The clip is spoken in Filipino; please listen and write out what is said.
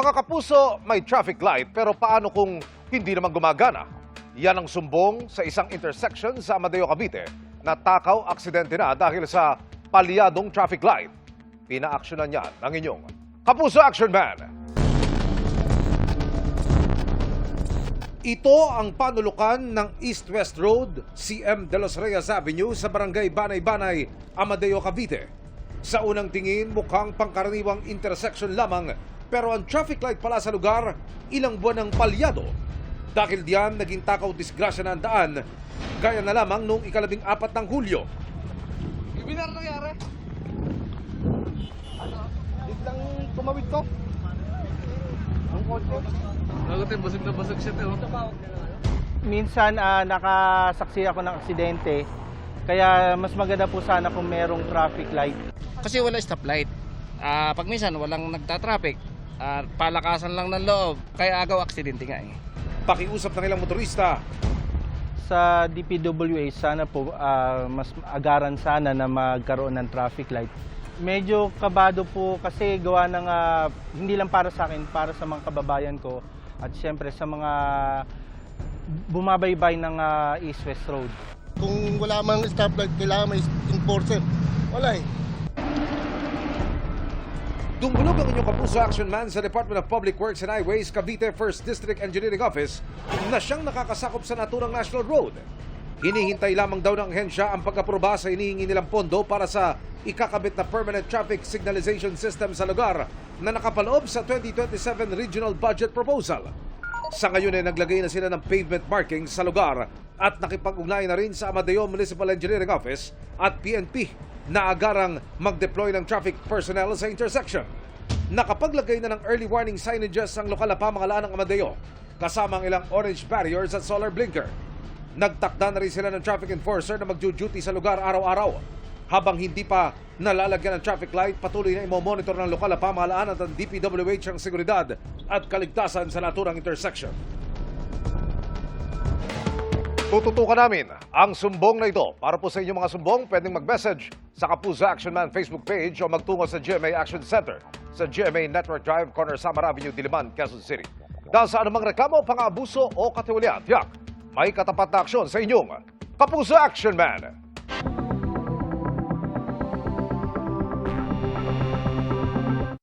Mga kapuso, may traffic light pero paano kung hindi naman gumagana? Yan ang sumbong sa isang intersection sa Amadeo, Cavite na takaw aksidente na dahil sa palyadong traffic light. Pinaaksyonan niyan ng inyong Kapuso Action Man. Ito ang panulukan ng East-West Road, CM De Los Reyes Avenue sa Barangay Banay-Banay, Amadeo, Cavite. Sa unang tingin, mukhang pangkaraniwang intersection lamang, pero ang traffic light pala sa lugar, ilang buwan ng palyado. Dahil diyan, naging takaw disgrasya na ang daan, gaya na lamang noong 14 ng Hulyo. Ibinar nangyari. Biglang tumawid to. Ang kotse. Bakit busog na busog siya to? Minsan nakasaksi ako ng aksidente, kaya mas maganda po sana kung merong traffic light. Kasi wala stoplight. Pag minsan walang nagtatraffic, palakasan lang ng loob, kaya agaw aksidente nga eh. Pakiusap ng ilang motorista. Sa DPWH, sana po mas agaran sana na magkaroon ng traffic light. Medyo kabado po kasi gawa ng hindi lang para sa akin, para sa mga kababayan ko at siyempre sa mga bumabaybay ng East-West Road. Kung wala mang stoplight, kailangan may enforcer. Wala eh. Dumulog ang inyong Kapuso Action Man sa Department of Public Works and Highways, Cavite 1st District Engineering Office na siyang nakakasakop sa naturang National Road. Hinihintay lamang daw ng ahensya ang pag-aproba sa hinihingi nilang pondo para sa ikakabit na permanent traffic signalization system sa lugar na nakapaloob sa 2027 Regional Budget Proposal. Sa ngayon ay naglagay na sila ng pavement markings sa lugar at nakipag-ugnay na rin sa Amadeo Municipal Engineering Office at PNP na agarang mag-deploy ng traffic personnel sa intersection. Nakapaglagay na ng early warning signages ang lokal na pamahalaan ng Amadeo, kasama ang ilang orange barriers at solar blinker. Nagtakda na rin sila ng traffic enforcer na mag-duty sa lugar araw-araw. Habang hindi pa nalalagyan ng traffic light, patuloy na imo-monitor ng lokal na pamahalaan at ang DPWH ang seguridad at kaligtasan sa naturang intersection. Tututukan namin ang sumbong na ito. Para po sa inyong mga sumbong, pwedeng mag-message sa Kapuso Action Man Facebook page o magtungo sa GMA Action Center sa GMA Network Drive, Corner Samar Avenue, Diliman, Quezon City. Dahil sa anumang reklamo, pang-aabuso o katiwalian, tiyak, may katapat na aksyon sa inyong Kapuso Action Man.